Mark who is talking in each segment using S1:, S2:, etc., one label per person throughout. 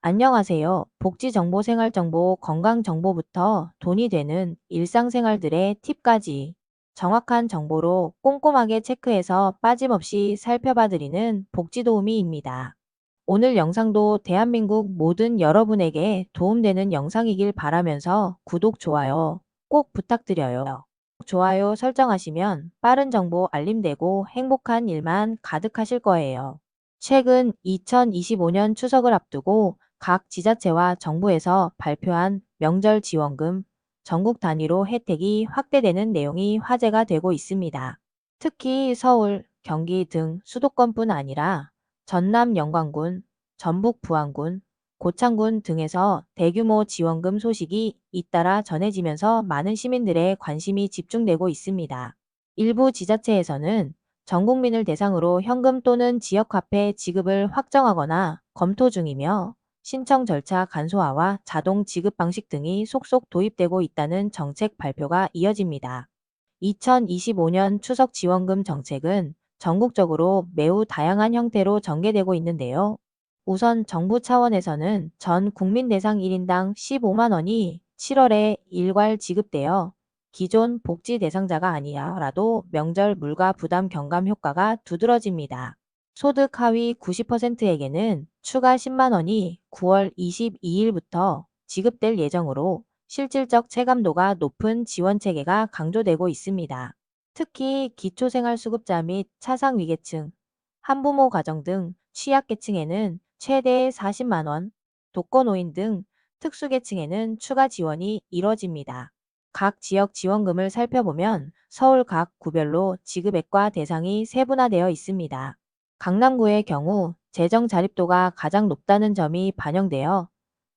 S1: 안녕하세요. 복지정보, 생활정보, 건강정보부터 돈이 되는 일상생활들의 팁까지 정확한 정보로 꼼꼼하게 체크해서 빠짐없이 살펴봐드리는 복지도우미입니다. 오늘 영상도 대한민국 모든 여러분에게 도움되는 영상이길 바라면서 구독, 좋아요 꼭 부탁드려요. 좋아요 설정하시면 빠른 정보 알림되고 행복한 일만 가득하실 거예요. 최근 2025년 추석을 앞두고 각 지자체와 정부에서 발표한 명절 지원금 전국 단위로 혜택이 확대되는 내용이 화제가 되고 있습니다. 특히 서울, 경기 등 수도권뿐 아니라 전남 영광군, 전북 부안군, 고창군 등에서 대규모 지원금 소식이 잇따라 전해지면서 많은 시민들의 관심이 집중되고 있습니다. 일부 지자체에서는 전 국민을 대상으로 현금 또는 지역화폐 지급을 확정하거나 검토 중이며 신청 절차 간소화와 자동 지급 방식 등이 속속 도입되고 있다는 정책 발표가 이어집니다. 2025년 추석 지원금 정책은 전국적으로 매우 다양한 형태로 전개되고 있는데요. 우선 정부 차원에서는 전 국민 대상 1인당 15만 원이 7월에 일괄 지급되어 기존 복지 대상자가 아니라도 명절 물가 부담 경감 효과가 두드러집니다. 소득 하위 90%에게는 추가 10만 원이 9월 22일부터 지급될 예정으로 실질적 체감도가 높은 지원 체계가 강조되고 있습니다. 특히 기초생활수급자 및 차상위계층, 한부모 가정 등 취약계층에는 최대 40만 원, 독거노인 등 특수계층에는 추가 지원이 이뤄집니다. 각 지역 지원금을 살펴보면 서울 각 구별로 지급액과 대상이 세분화되어 있습니다. 강남구의 경우 재정 자립도가 가장 높다는 점이 반영되어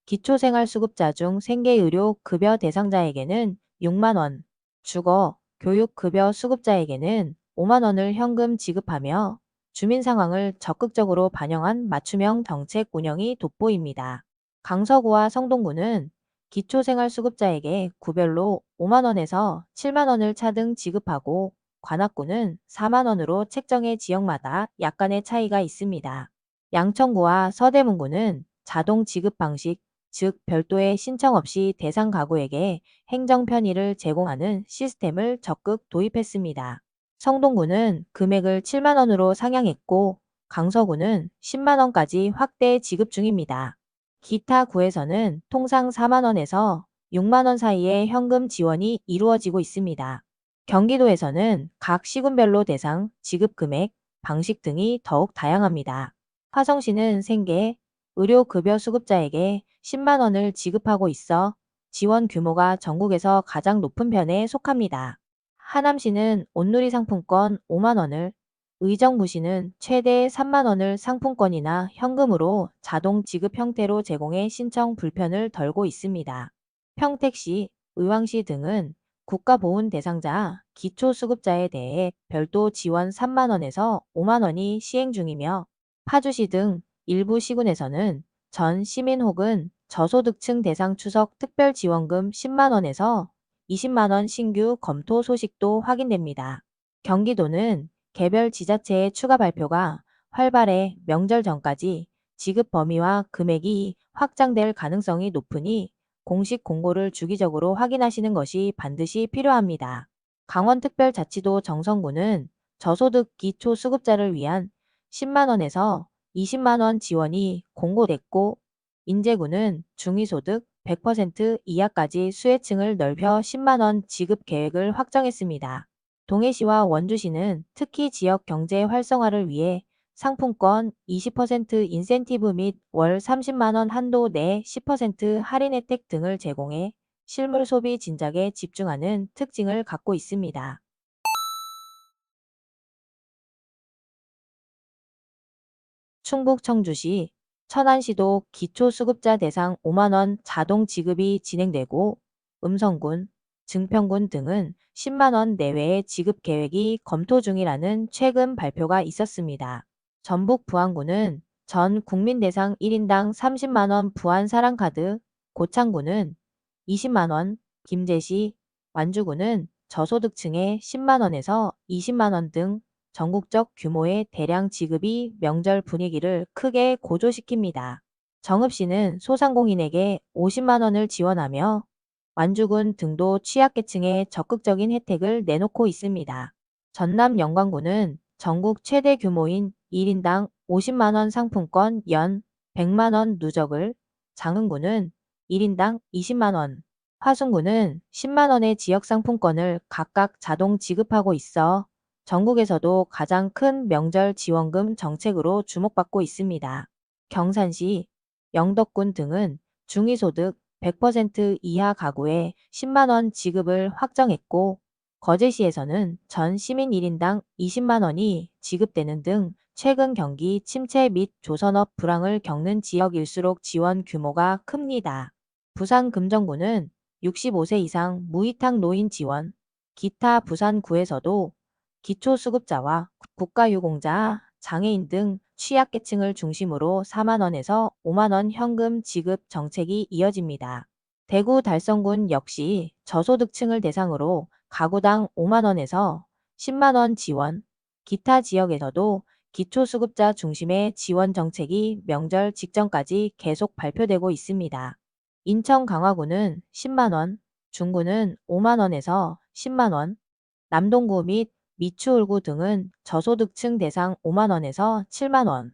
S1: 기초생활수급자 중 생계의료 급여 대상자에게는 6만 원, 주거, 교육 급여 수급자에게는 5만 원을 현금 지급하며 주민 상황을 적극적으로 반영한 맞춤형 정책 운영이 돋보입니다. 강서구와 성동구는 기초생활수급자에게 구별로 5만 원에서 7만 원을 차등 지급하고 관악구는 4만 원으로 책정해 지역마다 약간의 차이가 있습니다. 양천구와 서대문구는 자동 지급 방식, 즉 별도의 신청 없이 대상 가구에게 행정 편의를 제공하는 시스템을 적극 도입했습니다. 성동구는 금액을 7만 원으로 상향했고 강서구는 10만 원까지 확대 지급 중입니다. 기타 구에서는 통상 4만 원에서 6만 원 사이의 현금 지원이 이루어지고 있습니다. 경기도에서는 각 시군별로 대상, 지급 금액, 방식 등이 더욱 다양합니다. 화성시는 생계, 의료급여 수급자에게 10만 원을 지급하고 있어 지원 규모가 전국에서 가장 높은 편에 속합니다. 하남시는 온누리 상품권 5만 원을, 의정부시는 최대 3만 원을 상품권이나 현금으로 자동 지급 형태로 제공해 신청 불편을 덜고 있습니다. 평택시, 의왕시 등은 국가보훈 대상자, 기초수급자에 대해 별도 지원 3만 원에서 5만 원이 시행 중이며 파주시 등 일부 시군에서는 전 시민 혹은 저소득층 대상 추석 특별지원금 10만 원에서 20만 원 신규 검토 소식도 확인됩니다. 경기도는 개별 지자체의 추가 발표가 활발해 명절 전까지 지급 범위와 금액이 확장될 가능성이 높으니 공식 공고를 주기적으로 확인하시는 것이 반드시 필요합니다. 강원특별자치도 정선구는 저소득 기초수급자를 위한 10만 원에서 20만 원 지원이 공고됐고 인제구는 중위소득 100% 이하까지 수혜층을 넓혀 10만 원 지급 계획을 확정했습니다. 동해시와 원주시는 특히 지역 경제 활성화를 위해 상품권 20% 인센티브 및 월 30만 원 한도 내 10% 할인 혜택 등을 제공해 실물 소비 진작에 집중하는 특징을 갖고 있습니다. 충북 청주시, 천안시도 기초수급자 대상 5만 원 자동 지급이 진행되고 음성군, 증평군 등은 10만 원 내외의 지급 계획이 검토 중이라는 최근 발표가 있었습니다. 전북 부안구는 전 국민 대상 1인당 30만 원 부안 사랑카드, 고창구는 20만 원, 김제시, 완주구는 저소득층에 10만 원에서 20만 원 등 전국적 규모의 대량 지급이 명절 분위기를 크게 고조시킵니다. 정읍 시는 소상공인에게 50만 원을 지원하며 완주군 등도 취약계층에 적극적인 혜택을 내놓고 있습니다. 전남 영광군은 전국 최대 규모인 1인당 50만 원 상품권 연 100만 원 누적을, 장흥군은 1인당 20만 원, 화순군은 10만 원의 지역 상품권을 각각 자동 지급하고 있어 전국에서도 가장 큰 명절 지원금 정책으로 주목받고 있습니다. 경산시, 영덕군 등은 중위소득 100% 이하 가구에 10만 원 지급을 확정했고, 거제시에서는 전 시민 1인당 20만 원이 지급되는 등 최근 경기 침체 및 조선업 불황을 겪는 지역일수록 지원 규모가 큽니다. 부산 금정구는 65세 이상 무이탁 노인 지원, 기타 부산구에서도 기초수급자와 국가유공자, 장애인 등 취약계층을 중심으로 4만 원에서 5만 원 현금 지급 정책이 이어집니다. 대구 달성군 역시 저소득층을 대상으로 가구당 5만 원에서 10만 원 지원, 기타 지역에서도 기초수급자 중심의 지원 정책이 명절 직전까지 계속 발표되고 있습니다. 인천 강화구는 10만 원, 중구는 5만 원에서 10만 원, 남동구 및 미추홀구 등은 저소득층 대상 5만 원에서 7만 원,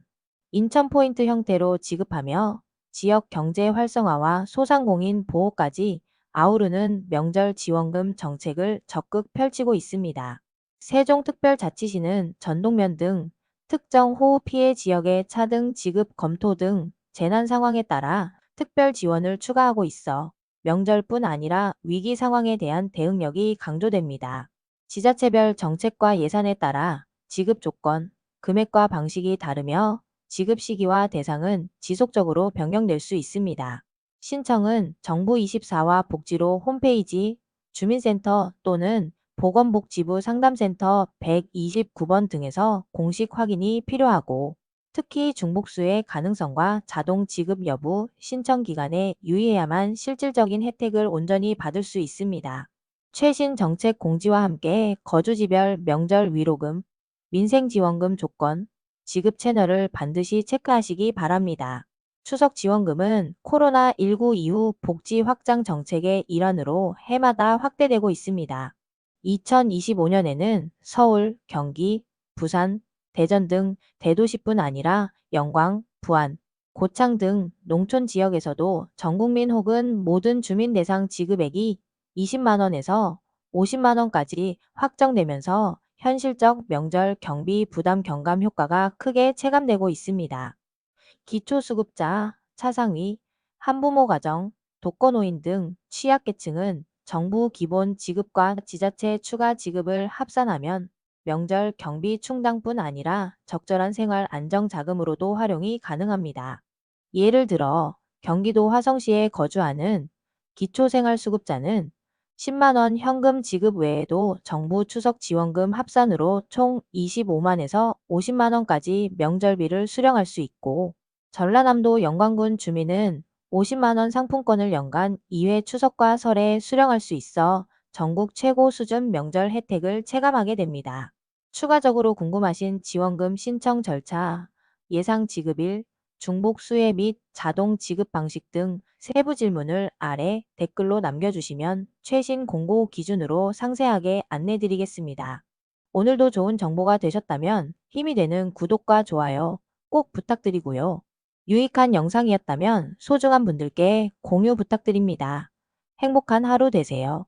S1: 인천 포인트 형태로 지급하며 지역 경제 활성화와 소상공인 보호까지 아우르는 명절 지원금 정책을 적극 펼치고 있습니다. 세종특별자치시는 전동면 등 특정 호우 피해 지역의 차등 지급 검토 등 재난 상황에 따라 특별 지원을 추가하고 있어 명절뿐 아니라 위기 상황에 대한 대응력이 강조됩니다. 지자체별 정책과 예산에 따라 지급 조건, 금액과 방식이 다르며 지급 시기와 대상은 지속적으로 변경될 수 있습니다. 신청은 정부24와 복지로 홈페이지, 주민센터 또는 보건복지부 상담센터 129번 등에서 공식 확인이 필요하고, 특히 중복수의 가능성과 자동 지급 여부, 신청 기간에 유의해야만 실질적인 혜택을 온전히 받을 수 있습니다. 최신 정책 공지와 함께 거주지별 명절 위로금, 민생지원금 조건, 지급 채널을 반드시 체크하시기 바랍니다. 추석 지원금은 코로나19 이후 복지 확장 정책의 일환으로 해마다 확대되고 있습니다. 2025년에는 서울, 경기, 부산, 대전 등 대도시뿐 아니라 영광, 부안, 고창 등 농촌 지역에서도 전국민 혹은 모든 주민 대상 지급액이 20만 원에서 50만 원까지 확정되면서 현실적 명절 경비 부담 경감 효과가 크게 체감되고 있습니다. 기초수급자, 차상위, 한부모 가정, 독거노인 등 취약계층은 정부 기본 지급과 지자체 추가 지급을 합산하면 명절 경비 충당뿐 아니라 적절한 생활 안정 자금으로도 활용이 가능합니다. 예를 들어 경기도 화성시에 거주하는 기초생활수급자는 10만 원 현금 지급 외에도 정부 추석 지원금 합산으로 총 25만에서 50만 원까지 명절비를 수령할 수 있고, 전라남도 영광군 주민은 50만 원 상품권을 연간 2회 추석과 설에 수령할 수 있어 전국 최고 수준 명절 혜택을 체감하게 됩니다. 추가적으로 궁금하신 지원금 신청 절차, 예상 지급일, 중복 수혜 및 자동 지급 방식 등 세부 질문을 아래 댓글로 남겨주시면 최신 공고 기준으로 상세하게 안내드리겠습니다. 오늘도 좋은 정보가 되셨다면 힘이 되는 구독과 좋아요 꼭 부탁드리고요. 유익한 영상이었다면 소중한 분들께 공유 부탁드립니다. 행복한 하루 되세요.